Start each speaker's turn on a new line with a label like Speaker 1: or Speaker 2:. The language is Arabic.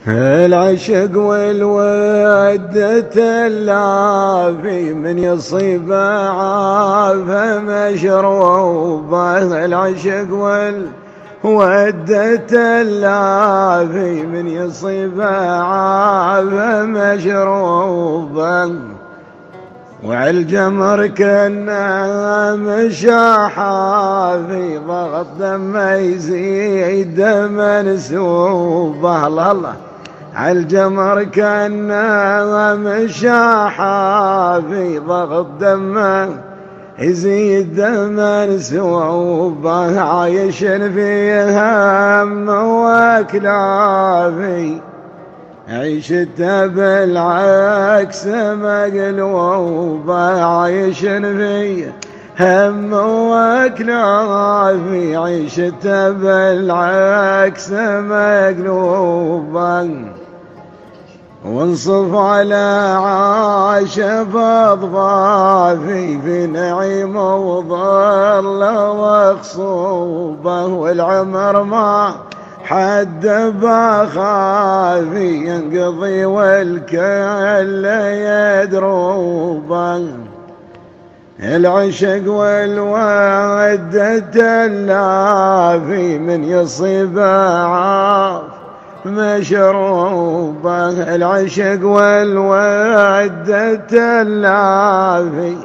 Speaker 1: العشق والودة اللافي من يصيب عافه مشروبه. العشق والودة اللافي من يصيب عافه مشروبه. وعالجمر كنا مشاحة في ضغط دمه يزيد منسوبه. الله الله. عالجمر كنا مشاحة في ضغط دمه يزيد منسوبه. عايش فيها هم واكلافي عيشته بالعكس مقلوبه. عايش فيه هم واكلافي عيشته بالعكس مقلوبه. وانصف على عاش بضفافي في نعيم وظل وخصوبه. والعمر ما حد بخافي ينقضي والكل يدروبه. العشق والودة اللافي من يصيب عاف مشروبه. العشق والودة اللافي